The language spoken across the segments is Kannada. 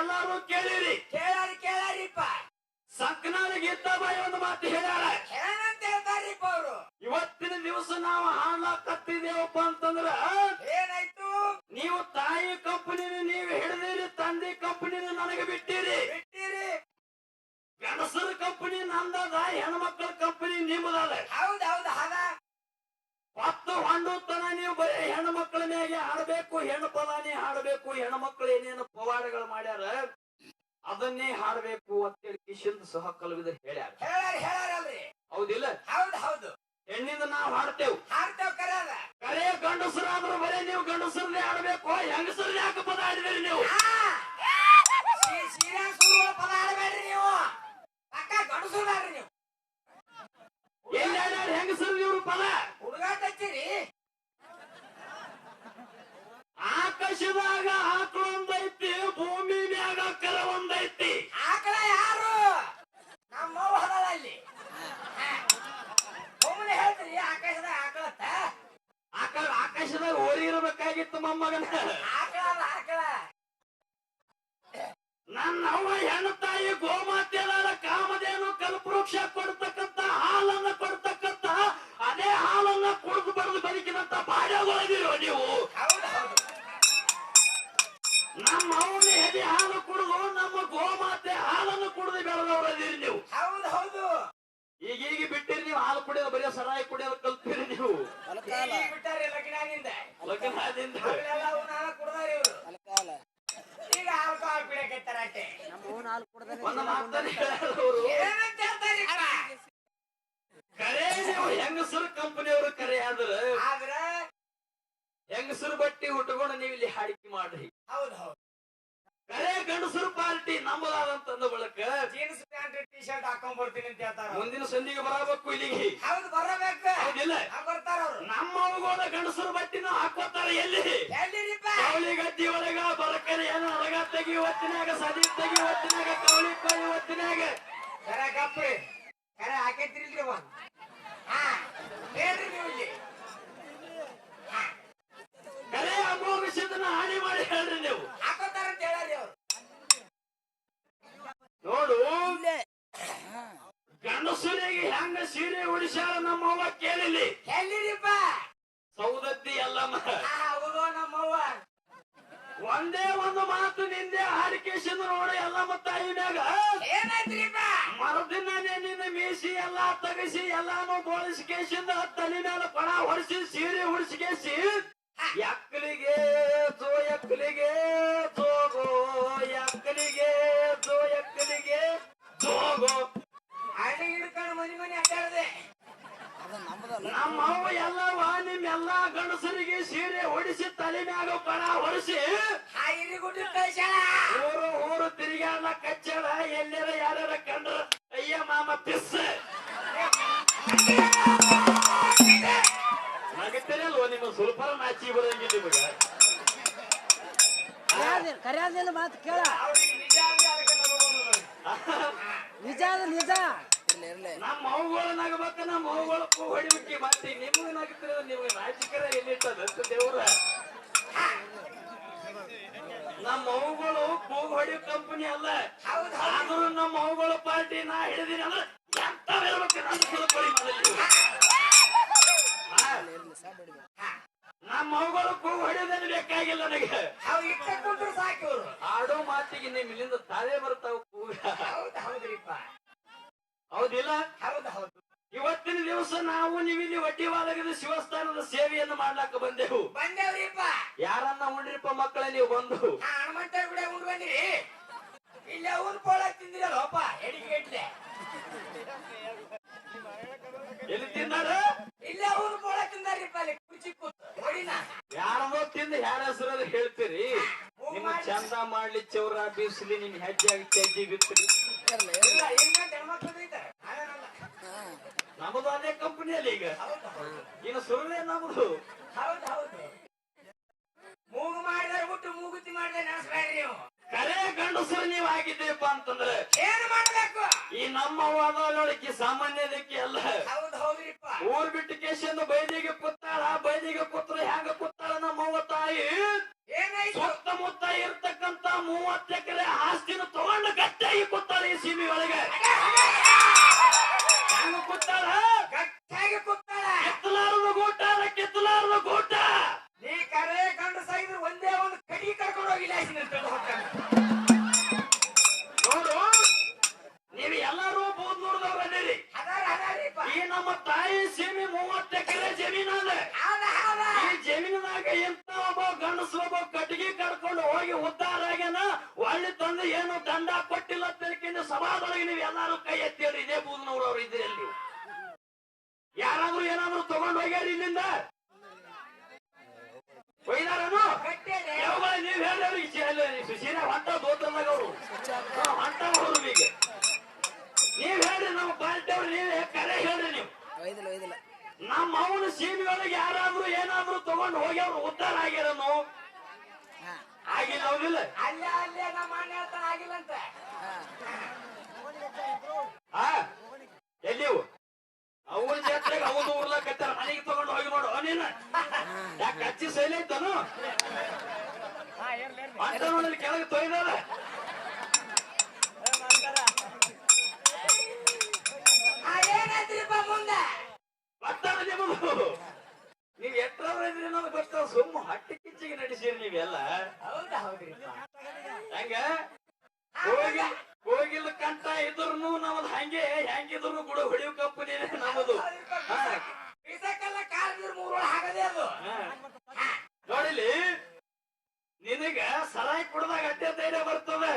ಎಲ್ಲಾರು ಕೇಳಿರಿ. ಕೇಳಾರಿಪ್ಪ. ಸಂಕನಾಳಿಗೆ ಇದ್ದ ಬಾಯಿ ಒಂದು ಮಾತು ಹೇಳ್ಯಾರ. ಏನಂತ ಹೇಳ್ತಾರಿಪ್ಪ ಅವರು? ಇವತ್ತಿನ ದಿವಸ ನಾವು ಹಾಡ್ಲಾಕತ್ತಿದೇವಪ್ಪ ಅಂತಂದ್ರ ಏನಾಯ್ತು? ನೀವು ತಾಯಿ ಕಂಪನಿನ ನೀವು ಹಿಡಿದಿರಿ, ತಂದೆ ಕಂಪನಿನ ನನಗೆ ಬಿಟ್ಟಿರಿ. ಗಂಡಸರ ಕಂಪನಿ ನಂದದ, ಹೆಣ್ಮಕ್ಳ ಕಂಪನಿ ನಿಮ್ಮದದ. ಹೌದೌದು ಹದ. ಪತ್ತು ಹೊಂಡುತನ ನೀವು ಬರೀ ಹೆಣ್ಣು ಮಕ್ಕಳ ಮ್ಯಾಗೆ ಹಾಡಬೇಕು, ಹೆಣ್ಣು ಪದಾನೇ ಹಾಡಬೇಕು, ಹೆಣ್ಣು ಮಕ್ಕಳು ಏನೇನು ಪವಾಡಗಳು ಮಾಡ್ಯಾರ ಅದನ್ನೇ ಹಾಡಬೇಕು ಅಂತೇಳಿ ಕಿಶಿಂದ ಸಹ ಕಲಾವಿದರು ಹೇಳ್ಯಾರ. ಹೇಳಾರಲ್ರಿ? ಹೌದಿಲ್ಲ? ಹೌದು. ಹೆಣ್ಣಿಂದ ನಾವು ಹಾಡ್ತೇವ್ ಕರೆಯದ. ಕರೆ ಗಂಡಸರಾದ್ರೂ ಬರೀ ನೀವು ಗಂಡಸರನ್ನೇ ಹಾಡಬೇಕು, ಹೆಂಗಸರನ್ನ ಯಾಕೆ ಪದ ಹಾಡಿದ್ರಿ ನೀವು? ಪದ ಹಾಡಬೇಡ್ರಿ ನೀವು. ಅಕ್ಕ ಗಂಡಸರ್ರಿ ನೀವು. ಎಲ್ಲಿ ಹಾಡ್ಯಾರ ಹೆಂಗಸರು ಇವ್ರು ಪದ? ಹುಡುಗಾಟ ಹಚ್ಚಿರಿ. ಆಕಾಶದಾಗ ಆಕಳ ಒಂದೈತಿ, ಭೂಮಿ ಮ್ಯಾಗ ಕರ ಒಂದೈತಿ. ಆಕಳ ಯಾರು? ನಮ್ಮ ಹೊಲ ಅಲ್ಲಿ ಒಮ್ಮೆ ಹೇಳ್ತೀರಿ ಆಕಾಶದಾಗ ಆಕಳತ್ತ. ಆಕಾಶದಾಗ ಓರಿ ಇರಬೇಕಾಗಿತ್ತು ಮೊಮ್ಮಗನ. ಆಕಳ ನನ್ನ ಅವ್ವ ಹೆಣ್ಣು ತಾಯಿ ಗೋಮಾತೆದಾರ ಕಾಮಧೇನು ಕಲ್ಪವೃಕ್ಷ ಕೊಡ್ತಕ್ಕಂತ ಹಾಲನ್ನ ಕೊಡ್ತಕ್ಕಂತ ಅದೇ ಹಾಲನ್ನ ಕುಡಿದು ಬರೆದು ಬದುಕಿದಂತ ಬಾಡ್ಯಗೊಳಗಿರೋ ನೀವು. ನಮ್ಮ ಅವನ ಎದೆ ಹಾಲು ಕುಡಿದು ನಮ್ಮ ಗೋಮಾತೆ ಹಾಲನ್ನು ಕುಡಿದು ಬೆಳೆದವರದಿರಿ ನೀವು. ಹೌದು. ಈಗ ಬಿಟ್ಟಿರಿ ನೀವು. ಹಾಲು ಕುಡಿಯೋದು ಬರೀ ಸರಾಯಿ ಕುಡಿಯೋದು ಕಲ್ತೀರಿ ನೀವು. ಬಿಟ್ಟಾರಿ ಲಗ್ನಾದಿಂದ. ಕುಡ್ದಾರಿ ಇವರು. ಈಗ ಆಲ್ಕೋಹಾಲ್ ಬಿಡಕತ್ತಾರ ಅಷ್ಟೇ. ಕರೆ ನೀವು ಹೆಂಗಸರು ಕಂಪನಿಯವರು ಕರೆ ಆದ್ರ ಹೆಂಗಸರು ಬಟ್ಟಿ ಉಟ್ಕೊಂಡು ನೀವು ಇಲ್ಲಿ ಹಾಡಿಕೆ ಮಾಡ್ರಿ. ಹೌದು. ಕರೆ ಗಂಡಸರು ಪಾರ್ಟಿ ನಮ್ಮದಾದಂತಂದ ಬಳಕ ಜೀನ್ಸ್ ಪ್ಯಾಂಟ್ ಟಿ ಶರ್ಟ್ ಹಾಕೊಂಡ್ ಬರ್ತೀನಿ ಅಂತ ಹೇಳ್ತಾರ. ಮುಂದಿನ ಸಂಧಿಗೆ ಬರಬೇಕು ಇಲ್ಲಿಗೆ. ಹೌದು ಬರಬೇಕು. ಹೌದಿಲ್ಲ? ಬರ್ತಾರ ಅವ್ರು. ನಮ್ಮ ಅವುಗಳ ಗಂಡಸರು ಬಟ್ಟಿನ ಹಾಕೋತಾರ ಎಲ್ಲಿ? ಕವಳಿ ಗದ್ದಿ ಒಳಗ ಬರಕರೆ ಏನೋ ಅಲಗ ತೆಗಿ ಹೊತ್ತಿನಾಗ, ಸದಿ ತೆಗಿ ಹೊತ್ತಿನಾಗ, ಕವಳಿ ಕೊಯ್ಯಿ ಹೊತ್ತಿನಾಗ. ಕರೆ ಗಪ್ರಿ ಕರೆ ಹಾಕೈತಿರಿಲ್ರಿ ಒಂದ್. ಹೇಳ್ರಿ ನೀವು ಇಲ್ಲಿ ಕರೆ ಅಮೋಘಿಸಿದನ್ನ ಹಾನಿ ಮಾಡಿ ಹೇಳ್ರಿ ನೀವು. ಹಾಕೋತಾರ ಅಂತ ಹೇಳಿ ಅವ್ರು. ನೋಡು ಗಂಡಸರಿಗೆ ಹೆಂಗ ಸೀರೆ ಉಡಿಸ್ಯಾರ ನಮ್ಮವ್ವ ಕೇಳಿಲಿ. ಎಲ್ಲಿರಿಪ್ಪ? ಸೌದತ್ತಿ ಎಲ್ಲಮ್ಮ. ಹೌದು ನಮ್ಮವ್ವ. ಒಂದೇ ಒಂದು ಮಾತು ನಿಂದೆ ಹಾಡಿಕೆಸಿಂದ ನೋಡಿ ಎಲ್ಲಮ್ಮ ತಾಯಿ ಮ್ಯಾಗ ಏನಾಯ್ತ್ರಿಪ್ಪ? ಮರದಿನೇ ನಿನ್ನ ಮೀಸಿ ಎಲ್ಲಾ ತಗಸಿ ಎಲ್ಲಾನು ಬೋಳಿಸಿಕೆಸಿಂದ ತಲೆ ಮೇಲೆ ಕೊಣ ಹೊಡಿಸಿ ಸೀರೆ ಉಡಿಸಿಕೆಸಿ ಎಕ್ಕಲಿಗೆ ಜೋಗೋ ಎಕ್ಕಲಿಗೆ ಜೋಗೋ ಹಳ್ಳಿ ಹಿಡ್ಕೊಂಡು ಮನಿ ಅಡ್ಡಾಡದೆ. ನಮ್ಮವ್ವ ಎಲ್ಲವ ನಿಮ್ಮೆಲ್ಲಾ ಗಂಡಸರಿಗೆ ಸೀರೆ ಹೊಡಿಸಿ ತಲೆ ಮ್ಯಾಗ ಕೊಣ ಹೊಡಿಸಿ ಊರು ತಿರುಗಾಡ ಕಚ್ಚಡ ಎಲ್ಲರ ಯಾರ್ಯಾರ ಕಂಡ್ರ ಅಯ್ಯ ಮಾಮ ಪಿಸ್ ನಗತ್ತಿರಲ್ವ ನಿಮ್ಮ ಸ್ವಲ್ಪ ನಾಚಿ ಬರಂಗಿ ನಿಮಗ. ಕರೆಯೋದಿಲ್ಲ ಮಾತು ಕೇಳ. ನಿಜ ನಮ್ಮ ಅವುಗಳು ನಗಬೇಕ, ನಮ್ಮ ಅವುಗಳು ಪೂ ಹೊಡಿಬಿಟ್ಟಿ ಮತ್ತೆ ನಿಮಗ ನಗತ್ತಿರ ನಿಮ್ಗೆ ನಾಚಿಕರ ಎಲ್ಲಿಟ್ಟದಂತ ದೇವ್ರ. ನಮ್ಮ ಅವುಗಳು ಕೂಗು ಹೊಡಿಯೋ ಕಂಪನಿ ಅಲ್ಲ. ಆದ್ರೂ ನಮ್ಮ ಅವುಗಳು ಪಾರ್ಟಿ ನಾ ಹಿಡಿದೀನಿ ಅಂದ್ರೆ ಎಂತ ನಮ್ಮ ಅವುಗಳು ಕೂಗು ಹೊಡಿಯೋದೇನು ಬೇಕಾಗಿಲ್ಲ ನನಗೆ. ಆಡೋ ಮಾತಿಗೆ ನಿಮ್ ಇಲ್ಲಿಂದ ತಾವೇ ಬರ್ತಾವ ಕೂಗ. ಹೌದಿಲ್ಲ? ಇವತ್ತಿನ ದಿವಸ ನಾವು ನೀವಿಲ್ಲಿ ವಡ್ಡಿವಾಲಗದ ಶಿವಸ್ಥಾನದ ಸೇವೆಯನ್ನು ಮಾಡ್ಲಾಕ ಬಂದೆವು. ಯಾರನ್ನ ಉಂಡ್ರಿಪ್ಪ ಮಕ್ಕಳ ನೀವು ಬಂದು? ಹನುಮಂತ ಕೂಡ ಉಂಡು ಬಂದಿರಿ. ಇಲ್ಲ ಊರ್ ಪೋಳ ತಿಂದಿರಲ್ಲಪ್ಪ ಎಡಿಗೆ ಎಲ್ಲಿ ತಿಂದಾರ? ಇಲ್ಲ ಊರ್ ಪೋಳ ತಿಂದಾರಿಪ್ಪ ಅಲ್ಲಿ ಕುರ್ಚಿ ಕೂತು ಹೊಡಿನ. ಯಾರದೋ ತಿಂದು ಯಾರ ಹೆಸರಲ್ಲಿ ಹೇಳ್ತೀರಿ? ನಿಮ್ಮ ಚಂದ ಮಾಡ್ಲಿ ಚೌರ ಬೀಸಲಿ ನಿಮ್ ಹೆಜ್ಜೆ ಚಜ್ಜಿ ಬಿತ್ತರಿ. ನಮ್ಮದು ಅದೇ ಕಂಪನಿಯಲ್ಲಿ ಈಗ ಇನ್ನು ಸುರುವೆ ನಮ್ಮದು. ಮೂಗು ಮಾಡಿದ್ರೆ ಬಿಟ್ಟು ಮೂಗುತಿ ಮಾಡಿದ್ರೆ ನೆನೆಸ್ಬೇಡ್ರಿ ನೀವು. ಕರೆ ಗಂಡಸರು ನೀವು ಆಗಿದ್ದೀರಪ್ಪ ಅಂತಂದ್ರೆ ಏನು ಮಾಡ್ಬೇಕು? ಈ ನಮ್ಮ ವಾದಕ್ಕೆ ಸಾಮಾನ್ಯದಕ್ಕೆ ಅಲ್ಲ. ಹೌದ್ರಿಪ್ಪ. ಊರ್ ಬಿಟ್ಟು ಕೇಶಂದು ಬೈದಿಗೆ ಕೂತಾಳ. ಬೈದಿಗೆ ಕೂತ್ರ ಹೆಂಗ ಕೂತಾಳ ನಮ್ಮವ್ವ ತಾಯಿ? ಸುತ್ತಮುತ್ತ ಇರ್ತಕ್ಕಂತ 30 ಎಕರೆ ಆಸ್ತಿ ನೋಡು ನೀವು ಎಲ್ಲರೂ ಬೂದ್ನೂರ್ದವ್ರು ಅದೀರಿ. ಈ ನಮ್ಮ ತಾಯಿ ಸೀಮೆ 30 ಎಕರೆ ಜಮೀನದ. ಈ ಜಮೀನಿನಾಗ ಇಂತ ಒಬ್ಬ ಗಂಡಸು ಒಬ್ಬ ಕಟ್ಟಿಗೆ ಕರ್ಕೊಂಡು ಹೋಗಿ ಉದ್ದಾರ ಆಗ್ಯಾನ. ಒಳ್ಳೆ ತಂದು ಏನು ದಂಡ ಕೊಟ್ಟಿಲ್ಲ ತಿಳ್ಕೊಂಡು ಸಭಾದೊಳಗೆ ನೀವು ಎಲ್ಲಾರು ಕೈ ಎತ್ತಿರಿ. ಇದೇ ಬೂದ್ನೂರವ್ರು ಇದ್ದೀರಿ ಅಲ್ಲಿ. ಯಾರಾದ್ರೂ ಏನಾದ್ರು ತಗೊಂಡ್ ಹೋಗ್ಯಾರ ಇಲ್ಲಿಂದ ಒಯ್ದಾರನು ಯಾವಾಗ ನೀವ್ ಹೇಳಿ ಸೀರೆ ಹೊಂಟ ದೋತಲ್ದಾಗ ಅವರು ಹೊಂಟ ಅವರು. ಈಗ ನೀವ್ ಹೇಳ್ರಿ ನಮ್ಮ ಪಾರ್ಟಿ ಅವ್ರು ನೀವೇ ಕರೆ ಹೇಳ್ರಿ. ನೀವು ನಮ್ಮ ಅವನ ಸೀಮೆಯೊಳಗೆ ಯಾರಾದ್ರೂ ಏನಾದ್ರೂ ತಗೊಂಡು ಹೋಗ್ಯವ್ರು ಉದ್ದಾರ ಆಗ್ಯಾರನು ಆಗಿಲ್ಲ ಅವ್ರಿಲ್ಲ. ಅಲ್ಲೇ ಅಲ್ಲೇ ನಮ್ಮ ಅಣ್ಣ ಹೇಳ್ತಾನೆ ಆಗಿಲ್ಲ ಅಂತ. ಹಾ ಎಲ್ಲಿವು ಅವ್ರ ಜಾತ್ರೆಗೆ ಅವನು ಉರ್ಲಾಕತ್ತಾರ. ಮನೆಗೆ ತಗೊಂಡು ಹೋಗಿ ನೋಡು ನೀನ ಯಾಕೆ ಹಚ್ಚಿ ಸೈಲ್ ಐತನು ಅಂತ ನೋಡಿ ಕೆಳಗೆ ತೊಯ್ದಾರ. ಏನಾಯ್ತ್ರಿಪ್ಪ ಮುಂದೆ ಬರ್ತಾರ ನಿಮ್ಮದು. ನೀವ್ ಎಷ್ಟರವ್ರ ಇದ್ರಿ ಅನ್ನೋದು ಗೊತ್ತಾವ. ಸುಮ್ಮ ಹಟ್ಟಿ ಕಿಚ್ಚಿಗೆ ನಡೆಸಿರಿ ನೀವೆಲ್ಲ. ಹೌದಾ ಹೌದ್ರಿ ಹೆಂಗ ಕೋಗಿಲ್ ಕಂಠ ಇದ್ರು ನಮ್ಮದು ಹಂಗೆ ಹೆಂಗಿದ್ರು ಕೂಡ ಹೊಡಿಯೋ ಕಂಪನಿ ನಮ್ಮದು. ಬೀಸಕ್ಕೆಲ್ಲ ಕಾಲ್ ಮೂರೊಳಗೆ ಹಾಕದೇ ಅದು. ನೋಡಿಲಿ ನಿನಗ ಸರಾಯಿ ಕುಡ್ದಾಗ ಅಡ್ಡೆ ಧೈರ್ಯ ಬರ್ತದೆ.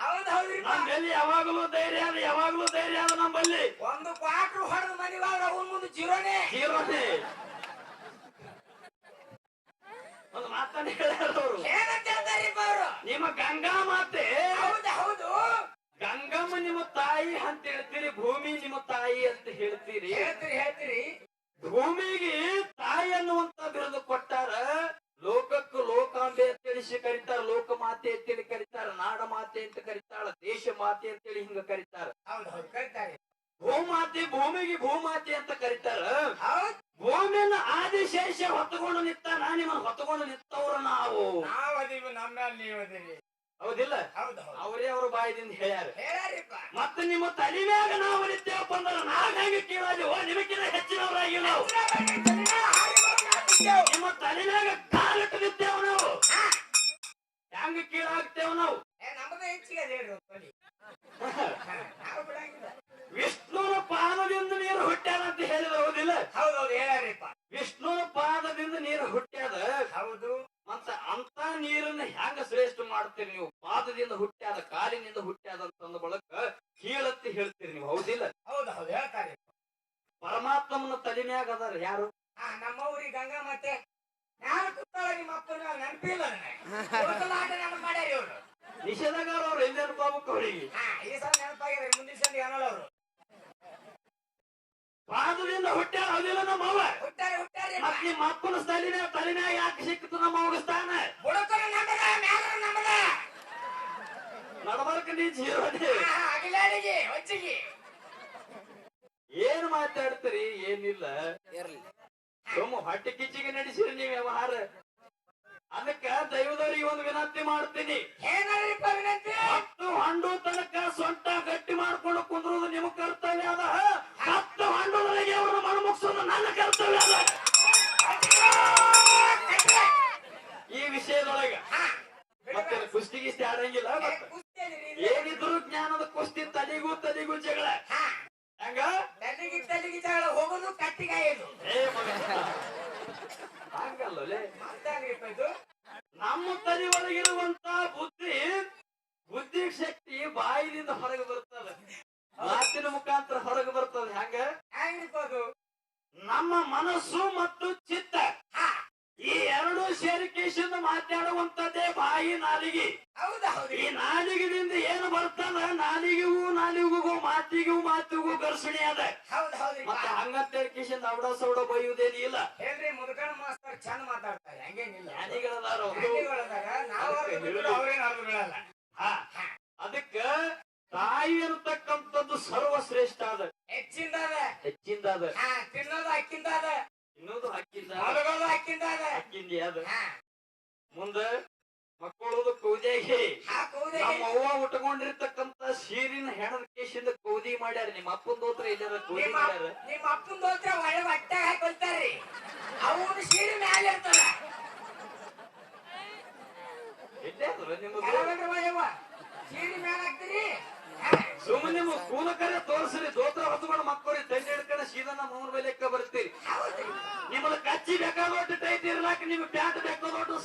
ಹೌದ್ ಹೌದ್ರಿ ನಮ್ಮಲ್ಲಿ ಯಾವಾಗಲೂ ಧೈರ್ಯ ಅದ, ಯಾವಾಗಲೂ ಧೈರ್ಯ ಅದ ನಮ್ಮಲ್ಲಿ. ಒಂದು ಕ್ವಾರ್ಟರ್ ಹೊಡೆದು ಮನಿವಾಗ ಅವನ್ ಮುಂದೆ ಜೀರೋನೇ ಜೀರೋನೇ. ಒಂದು ಮಾತನ್ನ ಹೇಳ್ಯಾರ ಅವರು. ಏನಂತ ಹೇಳ್ತಾರಿಪ್ಪ ಅವರು? ನಿಮ್ಮ ಗಂಗಾ ಮಾತೆ. ಹೌದು ಹೌದು. ಗಂಗಮ್ಮ ನಿಮ್ಮ ತಾಯಿ ಅಂತ ಹೇಳ್ತೀರಿ, ಭೂಮಿ ನಿಮ್ಮ ತಾಯಿ ಅಂತ ಹೇಳ್ತೀರಿ. ಹೇಳ್ತೀರಿ ಭೂಮಿಗೆ ತಾಯಿ ಅನ್ನುವಂತ ಬಿರುದು ಕೊಟ್ಟಾರ. ಲೋಕಕ್ಕೂ ಲೋಕಾಂಬೆ ಅಂತೇಳಿ ಕರೀತಾರ, ಲೋಕ ಮಾತೆ ಅಂತೇಳಿ ಕರೀತಾರ, ನಾಡ ಮಾತೆ ಅಂತ ಕರೀತಾಳ, ದೇಶ ಮಾತೆ ಅಂತೇಳಿ ಹಿಂಗ ಕರೀತಾರ. ಹೌದು ಹೌದು ಕರೀತಾರೆ. ಭೂಮಾತೆ ಭೂಮಿಗೆ ಭೂಮಾತೆ ಅಂತ ಕರೀತಾರ. ಹೌದ್ ಭೂಮಿಯನ್ನ ಆದಿಶೇಷ ಹೊತ್ತುಕೊಂಡು ನಿಂತ ನಿಮ್ಮನ್ನ ಹೊತ್ತುಕೊಂಡು ನಿಂತವ್ರ ನಾವು. ನಾವ್ ಅದೀವಿ, ನಮ್ಮ ಮೇಲೆ ನೀವು ಅದೀವಿ. ಹೌದಿಲ್ಲ? ಹೌದು ಹೌದು ಅವರೇ ಅವ್ರ ಬಾಯಿದಿಂದ ಹೇಳ್ಯಾರ. ಹೇಳ್ಯಾರಿಪ್ಪ. ಮತ್ತೆ ನಿಮ್ಮ ತಲೆ ಮ್ಯಾಗ ನಾವು ನಿಂತೇವಪ್ಪ ಅಂದ್ರೆ ನಾವ್ ಹೆಂಗ ಕೀಳಾದಿವ? ನಿಮಗಿನ ಹೆಚ್ಚಿನವರಾಗಿ ನಾವು ನಿಮ್ಮ ತಲೆ ಮ್ಯಾಗ ಕಾಲಿಟ್ಟು ನಿಂತೇವ್ ನಾವು. ಹೆಂಗ ಕೀಳಾಗ್ತೇವ್ ನಾವು? ನಮ್ಮದೇ ಹೆಚ್ಚಿಗೆ ಅದ ಹೇಳ್ರಿ ಬನ್ನಿ. ನಾವು ಬಿಡಂಗಿಲ್ಲ. ವಿಷ್ಣುನ ಪಾದದಿಂದ ನೀರು ಹುಟ್ಟ್ಯಾದ ಅಂತ ಹೇಳಿದ. ಹೌದಿಲ್ಲ? ಹೌದೌದು ಹೇಳ್ಯಾರಿಪ್ಪ. ವಿಷ್ಣುನ ಪಾದದಿಂದ ನೀರು ಹುಟ್ಟ್ಯಾದ. ಹೌದು. ಮತ್ತ ಅಂತ ನೀರನ್ನ ಹೆಂಗ ಶ್ರೇಷ್ಠ ಮಾಡ್ತೀರಿ ನೀವು? ಪಾದದಿಂದ ಹುಟ್ಟ್ಯಾದ, ಕಾಲಿನಿಂದ ಹುಟ್ಟ್ಯಾದ ಅಂತಂದ ಬಳಕ ಕೀಳತ್ತಿ ಹೇಳ್ತೀರಿ ನೀವು. ಹೌದಿಲ್ಲ? ಹೌದು ಹೌದು ಹೇಳ್ತಾರೆ. ಪರಮಾತ್ಮನ ತಲೆ ಮ್ಯಾಗ ಅದಾರ ಯಾರು? ನಮ್ಮ ಊರಿಗೆ ಗಂಗಾ ಮತ್ತೆ ನಾನು ಕೂತಾಳ ನಿಮ್ಮ ಅಪ್ಪನ ನೆನಪಿಲ್ಲ ಆಟ ನೆನಪು ಮಾಡ್ಯಾರ ಇವ್ರು. ನಿಷೇಧಗಾರ ಅವ್ರು ಎಲ್ಲಿ ನೆನಪಾಗಬೇಕು ಅವರಿಗೆ? ಈ ಸಲ ನೆನಪಾಗ್ಯಾರ, ಮುಂದಿನ ಸಂದಿ ಅನ್ನೋಲ್ಲ ಅವರು. ಪಾದದಿಂದ ಹುಟ್ಟ್ಯಾರ. ಹೌದಿಲ್ಲ? ನಮ್ಮ ಅವ್ವ ಹುಟ್ಟಾರೆ ಹುಟ್ಟಾರೆ. ಮತ್ ನಿಮ್ಮ ಅಪ್ಪನ ತಲೆಮ್ಯಾಗ ಯಾಕೆ ಸಿಕ್ಕಿತು ನಮ್ಮ ಅವ್ಗ ಸ್ಥಾನ? ಬುಡಕರ ನಮ್ಮದ, ಮ್ಯಾಲರ ನಮ್ಮದ. ನಡಬರ್ಕ ನೀ ಜೀವನೇ ಅಗಿಲಾಡಿಗೆ ಹೊಚ್ಚಿಗೆ ಏನ್ ಮಾತಾಡ್ತೀರಿ? ಏನಿಲ್ಲ, ಸುಮ್ಮ ಹೊಟ್ಟೆ ಕಿಚ್ಚಿಗೆ ನಡೆಸಿರಿ ನೀವ್ ವ್ಯವಹಾರ. ಅದಕ್ಕ ದೈವದವರಿಗೆ ಒಂದು ವಿನಂತಿ ಮಾಡ್ತೀನಿ. ಏನಾರಿಪ್ಪ ವಿನಂತಿ? 10 ಹಂಡು ತನಕ ಸೊಂಟ ಗಟ್ಟಿ ಮಾಡ್ಕೊಂಡು ಕುಂದ್ರುದು ನಿಮ್ಮ ಕರ್ತವ್ಯ ಅದ. 10 ಹಂಡುವರೆಗೆ ಅವ್ರನ್ನ ಮಣಮುಗ್ಸೋದು ನನ್ನ ಕರ್ತವ್ಯ ಅದ. ಈ ವಿಷಯದೊಳಗ ಮತ್ತೆ ಕುಸ್ತಿ ಗಿಸ್ತಿ ಆಡಂಗಿಲ್ಲ. ಏನಿದ್ರು ಜ್ಞಾನದ ಕುಸ್ತಿ, ತಲೆಗೂ ಜಗಳ. ಹಂಗ ತಲೆಗೆ ಜಗಳ ಹೋಗೋದು ಕಟ್ಟಿಗಾಯದು. ಹಂಗಲ್ಲೇ ಇದು ನಮ್ಮ ತಲೆ ಒಳಗಿರುವಂತ ಬುದ್ಧಿ ಶಕ್ತಿ ಬಾಯಿದಿಂದ ಹೊರಗೆ ಬರ್ತದ, ಮಾತಿನ ಮುಖಾಂತರ ಹೊರಗೆ ಬರ್ತದ. ಹೆಂಗಿರ್ಬೋದು? ನಮ್ಮ ಮನಸ್ಸು ಮತ್ತು ಚಿತ್ತ ಈ ಎರಡು ಸೇರಿಕೆಯಿಂದ ಮಾತಾಡುವಂತದ್ದೇ ಬಾಯಿ, ನಾಲಿಗೆ. ಹೌದಾ ಹೌದು. ಈ ನಾಲಿಗೆದಿಂದ ಏನು ಬರ್ತದ, ನಾಲಿಗೂ ಮಾತಿಗೂ ಘರ್ಷಣೆ ಅದ. ಹೌದು ಹೌದು. ಮತ್ತೆ ಹಂಗಂತೇಳಿ ಕಿಶನ್ ಅವಡ ಸೌಡ ಬೈಯುವುದೇನು ಇಲ್ಲ. ಹೇಳ್ರಿ, ಮುದುಕಣ್ಣ ಮಾಸ್ತರ್ ಚಂದ ಮಾತಾಡ್ತಾರೆ, ಹಂಗೇನಿಲ್ಲ. ಜ್ಞಾನಿಗಳದಾರ ನಾವು ಅವ್ರೇನು ಅರ್ಧ ಬೀಳಲ್ಲ. ಅದಕ್ಕ ತಾಯಿ ಅನ್ನತಕ್ಕಂಥದ್ದು ಸರ್ವಶ್ರೇಷ್ಠ ಅದ, ಹೆಚ್ಚಿಂದ ಅದ. ತಿನ್ನೋದು ಅಕ್ಕಿಂದ ಅದ, ಇನ್ನೊಂದು ಹಕ್ಕಿಂದ ಮಲಗೋದು ಅಕ್ಕಿಂದ ಅದ, ಹಕ್ಕಿಂದ ಅದ. ಮುಂದ ಮಕ್ಕಳದು ಕೌದಿಯಾಗಿ ನಮ್ಮ ಅವ್ವ ಉಟ್ಕೊಂಡಿರ್ತಕ್ಕಂತ ಸೀರಿನ ಹೆಣದ ಕೇಶಿಂದ ಕೌದಿ ಮಾಡ್ಯಾರ. ನಿಮ್ಮ ಅಪ್ಪನ ದೋತ್ರ ಇಲ್ಲಾರ ಕೌದಿ ಮಾಡ್ಯಾರ. ನಿಮ್ಮ ಅಪ್ಪನ ದೋತ್ರ ಒಳ್ಳೆ ಬಟ್ಟೆ ಹಾಕೊಳ್ತಾರ್ರಿ, ಅವನು ಸೀರೆ ಮ್ಯಾಲೆ ಇರ್ತದ. ಎಲ್ಲೇ ಅದ್ರ ನಿಮ್ಮದು ಕರಗಂಡ್ರ ಬಾಯವ್ವ ಸೀರೆ ಮ್ಯಾಲ ಹಾಕ್ತೀರಿ ಸುಮ್ಮನೆ ನಿಮ್ಮ ಕೂಲಕರೆ ತೋರಿಸ್ರಿ ದೋತ್ರ ಹೊತ್ಕೊಂಡು ಮಕ್ಕಳು ತಂದೆ ಹಿಡ್ಕೊಂಡು ಸೀದಾ ನಮ್ಮ ಮೂರ್ ಬೆಲೆಕ್ಕ ಬರ್ತೀರಿ ನಿಮ್ಮದು ಕಚ್ಚಿ ಬೇಕಾದೊಟ್ಟು ಟೈಟ್ ಇರ್ಲಾಕ ನಿಮ್ಗೆ ಪ್ಯಾಂಟ್ ಬೇಕಾದೊಟ್ಟು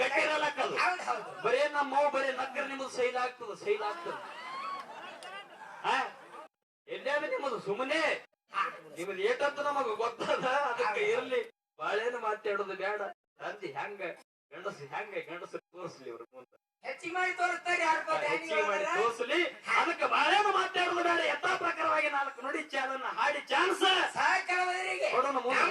ಗಟ್ಟಿ ಇರಲಾಕದು ಹೌದು ಹೌದು ಬರೇ ನಮ್ಮ ಮಾವು ಬರೀ ನಕ್ಕರ್ ನಿಮ್ಮದು ಸೈಲ್ ಆಗ್ತದ ಎಲ್ಲೇ ನಿಮ್ಮದು ಸುಮ್ಮನೆ ನಿಮ್ಮದು ಏಟಂತ ನಮಗ ಗೊತ್ತದ ಅದಕ್ಕೆ ಇರ್ಲಿ ಬಾಳೇನು ಮಾತಾಡೋದು ಬೇಡ ತಂದಿ ಗಂಡಸರು ತೋರಿಸ್ಲಿ ಇವ್ರ ಮುಂದೆ ಹೆಚ್ಚಿಗೆ ಮಾಡಿ ತೋರಿಸ್ತಾರೆ ಹೆಚ್ಚಿಗೆ ಮಾಡಿ ತೋರಿಸ್ಲಿ ಅದಕ್ಕೆ ಬಾಳೇನು ಮಾತಾಡೋದು ಬೇಡ ಯಥಾ ಪ್ರಕಾರವಾಗಿ 4 ನುಡಿ ಚಾಲನ್ನ ಹಾಡಿ ಚಾನ್ಸ್ ಸಹಕರಣವರಿಗೆ ಕೊಡೋಣ ಮುಂದೆ